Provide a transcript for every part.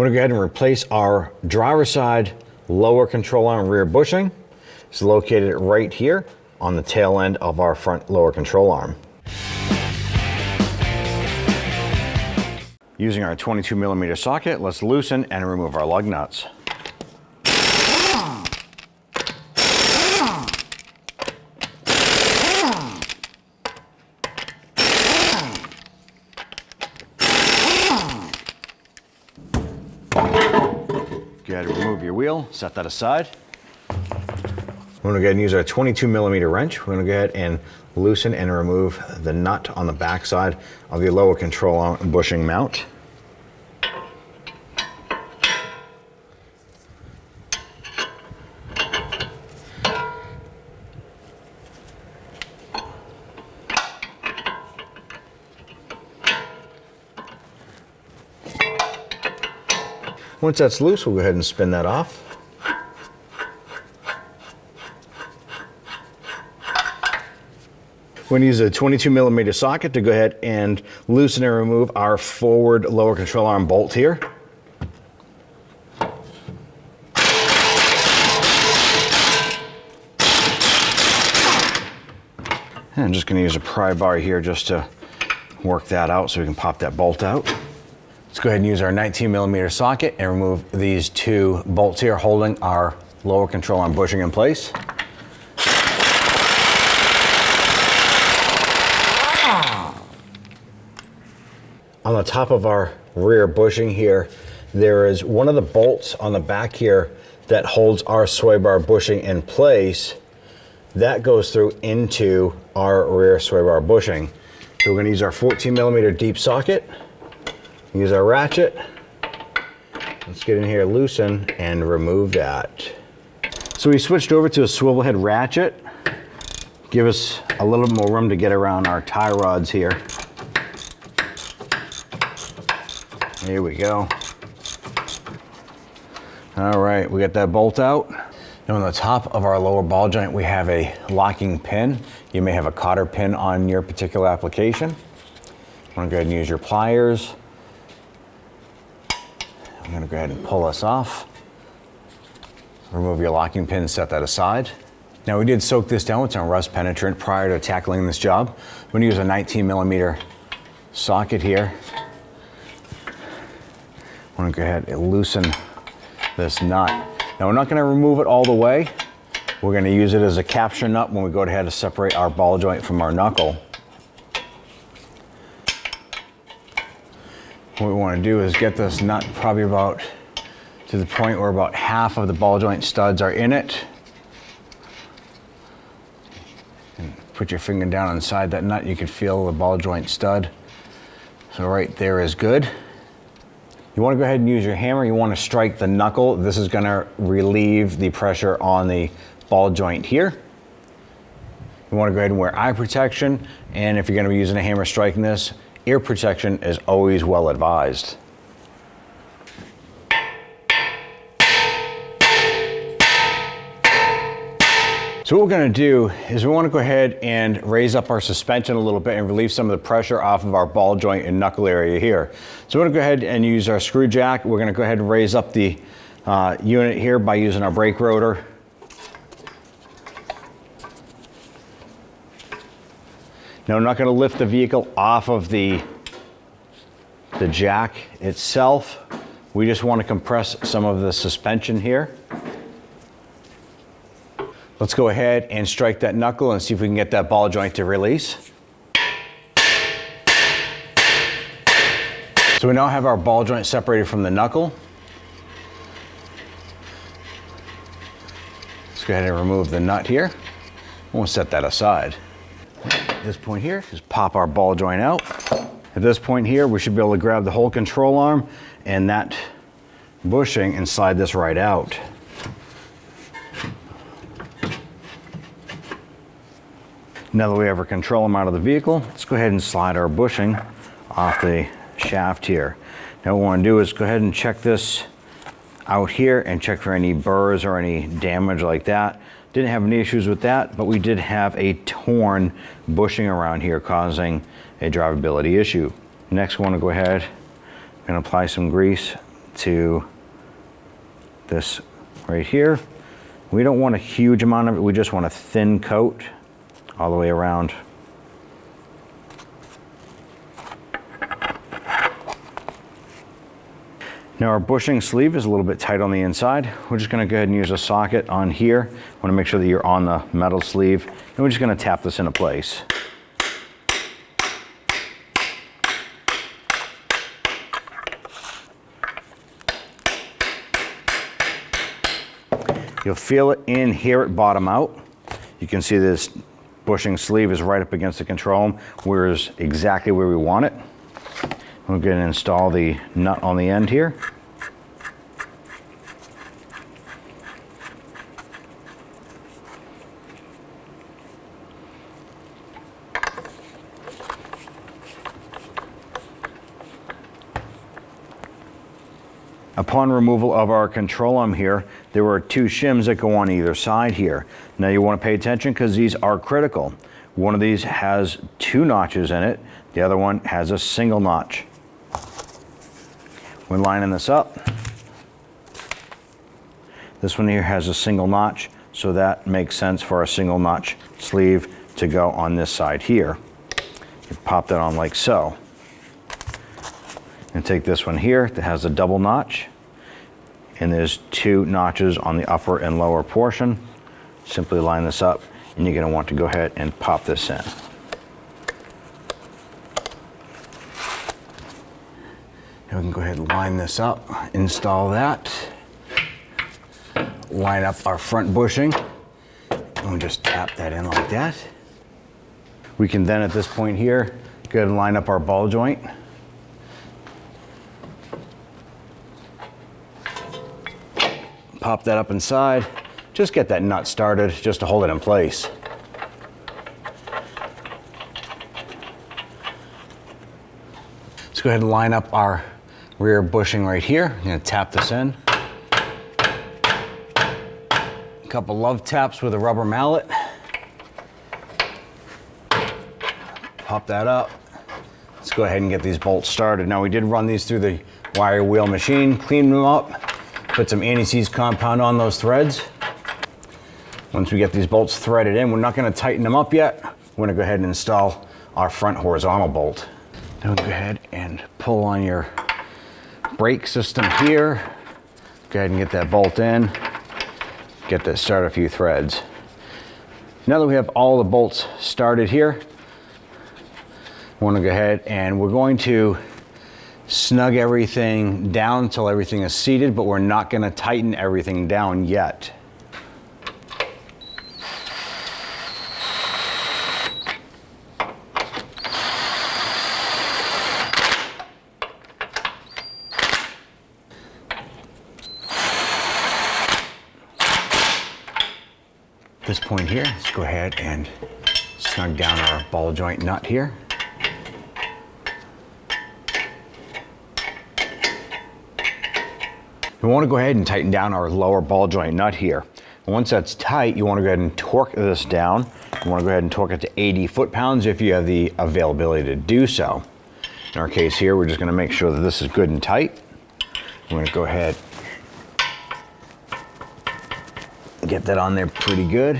We're gonna go ahead and replace our driver's side lower control arm rear bushing. It's located right here on the tail end of our front lower control arm. Using our 22mm socket, let's loosen and remove our lug nuts. Go ahead and remove your wheel, set that aside. We're gonna go ahead and use our 22mm wrench. We're gonna go ahead and loosen and remove the nut on the back side of the lower control arm bushing mount. Once that's loose, we'll go ahead and spin that off. We're going to use a 22mm socket to go ahead and loosen and remove our forward lower control arm bolt here. And I'm just going to use a pry bar here just to work that out so we can pop that bolt out. Let's go ahead and use our 19mm socket and remove these two bolts here holding our lower control arm bushing in place. On the top of our rear bushing here, there is one of the bolts on the back here that holds our sway bar bushing in place. That goes through into our rear sway bar bushing. So we're going to use our 14mm deep socket. Use our ratchet. Let's get in here, loosen, and remove that. So we switched over to a swivel head ratchet. Give us a little more room to get around our tie rods here. Here we go. All right, we got that bolt out. Now on the top of our lower ball joint, we have a locking pin. You may have a cotter pin on your particular application. I'm gonna go ahead and use your pliers. I'm going to go ahead and pull this off. Remove your locking pin, set that aside. Now we did soak this down with some rust penetrant prior to tackling this job. I'm going to use a 19mm socket here. I want to go ahead and loosen this nut. Now we're not going to remove it all the way. We're going to use it as a capture nut when we go ahead to separate our ball joint from our knuckle. What we want to do is get this nut probably about to the point where about half of the ball joint studs are in it. And put your finger down inside that nut, you can feel the ball joint stud. So right there is good. You want to go ahead and use your hammer. You want to strike the knuckle. This is going to relieve the pressure on the ball joint here. You want to go ahead and wear eye protection. And if you're going to be using a hammer striking this, ear protection is always well advised. So what we're going to do is we want to go ahead and raise up our suspension a little bit and relieve some of the pressure off of our ball joint and knuckle area here. So we're going to go ahead and use our screw jack. We're going to go ahead and raise up the unit here by using our brake rotor. Now I'm not going to lift the vehicle off of the jack itself. We just want to compress some of the suspension here. Let's go ahead and strike that knuckle and see if we can get that ball joint to release. So we now have our ball joint separated from the knuckle. Let's go ahead and remove the nut here. We'll set that aside. At this point here, just pop our ball joint out. At this point here, we should be able to grab the whole control arm and that bushing and slide this right out. Now that we have our control arm out of the vehicle, let's go ahead and slide our bushing off the shaft here. Now what we want to do is go ahead and check this out here and check for any burrs or any damage like that. Didn't have any issues with that, but we did have a torn bushing around here causing a drivability issue. Next, we want to go ahead and apply some grease to this right here. We don't want a huge amount of it, we just want a thin coat all the way around. Now our bushing sleeve is a little bit tight on the inside. We're just gonna go ahead and use a socket on here. Wanna make sure that you're on the metal sleeve, and we're just gonna tap this into place. You'll feel it in here at bottom out. You can see this bushing sleeve is right up against the control arm, whereas exactly where we want it. We're going to install the nut on the end here. Upon removal of our control arm here, there are 2 shims that go on either side here. Now you want to pay attention because these are critical. One of these has 2 notches in it. The other one has a single notch. When lining this up, this one here has a single notch, so that makes sense for a single notch sleeve to go on this side here. You pop that on like so. And take this one here that has a double notch, and there's 2 notches on the upper and lower portion. Simply line this up, and you're going to want to go ahead and pop this in. Now we can go ahead and line this up, install that, line up our front bushing, and we just tap that in like that. We can then at this point here go ahead and line up our ball joint. Pop that up inside, just get that nut started just to hold it in place. Let's go ahead and line up our rear bushing right here. I'm going to tap this in. A couple love taps with a rubber mallet. Pop that up. Let's go ahead and get these bolts started. Now we did run these through the wire wheel machine, clean them up, put some anti-seize compound on those threads. Once we get these bolts threaded in, we're not going to tighten them up yet. We're going to go ahead and install our front horizontal bolt. Now go ahead and pull on your brake system here. Go ahead and get that bolt in. Get that start a few threads. Now that we have all the bolts started here, we want to go ahead and we're going to snug everything down until everything is seated, but we're not going to tighten everything down yet. At this point here, let's go ahead and snug down our ball joint nut here. We want to go ahead and tighten down our lower ball joint nut here. And once that's tight, you want to go ahead and torque this down. You want to go ahead and torque it to 80 foot-pounds if you have the availability to do so. In our case here, we're just going to make sure that this is good and tight. I'm going to go ahead and get that on there pretty good.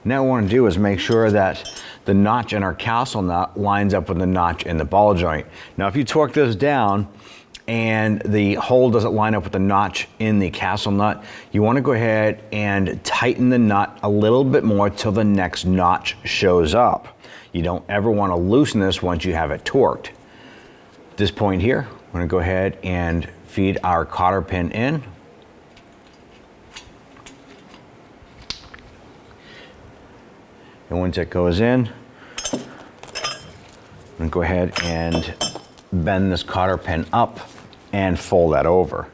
Now what we want to do is make sure that the notch in our castle nut lines up with the notch in the ball joint. Now if you torque this down and the hole doesn't line up with the notch in the castle nut, you want to go ahead and tighten the nut a little bit more till the next notch shows up. You don't ever want to loosen this once you have it torqued. At this point here, we're going to go ahead and feed our cotter pin in. And once it goes in, I'm going to go ahead and bend this cotter pin up and fold that over.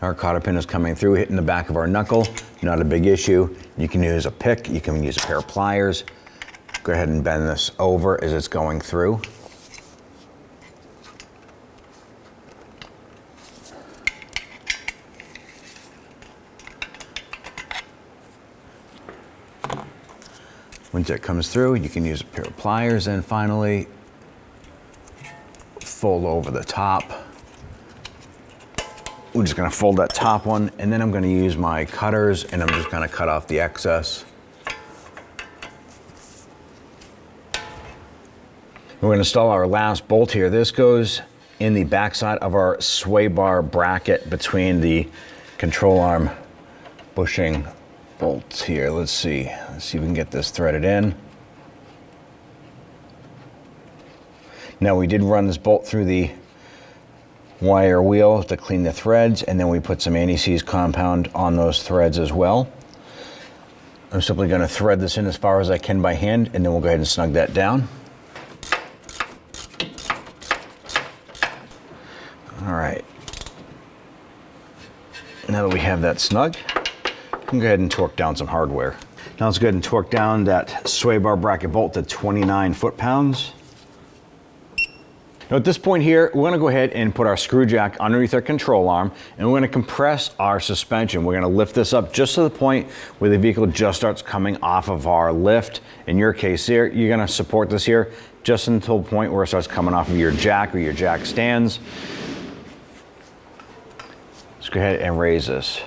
Our cotter pin is coming through, hitting the back of our knuckle. Not a big issue. You can use a pick, you can use a pair of pliers. Go ahead and bend this over as it's going through. Once it comes through, you can use a pair of pliers and finally fold over the top. We're just gonna fold that top one, and then I'm gonna use my cutters, and I'm just gonna cut off the excess. We're gonna install our last bolt here. This goes in the backside of our sway bar bracket between the control arm bushing bolts here. Let's see if we can get this threaded in. Now we did run this bolt through the wire wheel to clean the threads, and then we put some anti-seize compound on those threads as well. I'm simply going to thread this in as far as I can by hand, and then we'll go ahead and snug that down. All right. Now that we have that snug, we can go ahead and torque down some hardware. Now let's go ahead and torque down that sway bar bracket bolt to 29 foot-pounds. Now at this point here, we're gonna go ahead and put our screw jack underneath our control arm, and we're gonna compress our suspension. We're gonna lift this up just to the point where the vehicle just starts coming off of our lift. In your case here, you're gonna support this here just until the point where it starts coming off of your jack or your jack stands. Let's go ahead and raise this.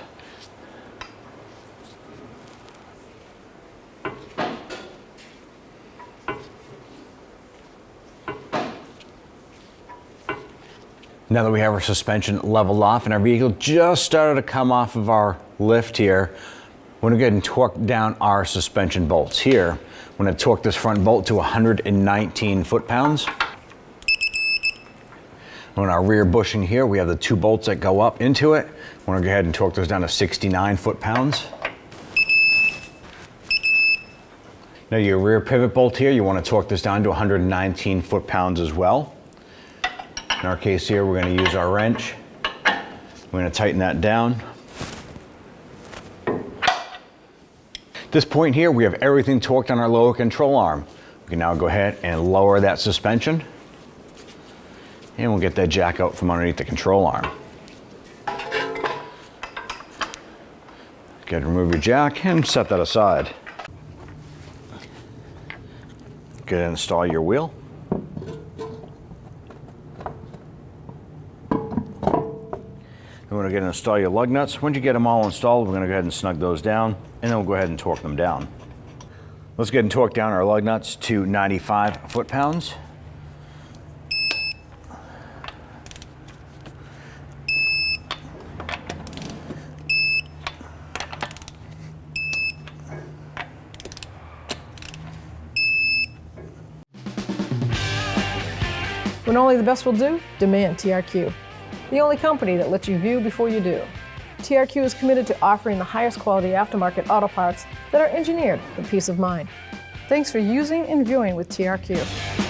Now that we have our suspension leveled off and our vehicle just started to come off of our lift here, we're gonna go ahead and torque down our suspension bolts here. We're gonna torque this front bolt to 119 foot-pounds. On our rear bushing here, we have the 2 bolts that go up into it. We're gonna go ahead and torque those down to 69 foot-pounds. Now your rear pivot bolt here, you wanna torque this down to 119 foot-pounds as well. In our case here, we're going to use our wrench. We're going to tighten that down. At this point here, we have everything torqued on our lower control arm. We can now go ahead and lower that suspension, and we'll get that jack out from underneath the control arm. Go ahead and remove your jack and set that aside. Go ahead and install your wheel. We're going to get and install your lug nuts. Once you get them all installed, we're going to go ahead and snug those down, and then we'll go ahead and torque them down. Let's go ahead and torque down our lug nuts to 95 foot-pounds. When only the best will do, demand TRQ. The only company that lets you view before you do. TRQ is committed to offering the highest quality aftermarket auto parts that are engineered for peace of mind. Thanks for using and viewing with TRQ.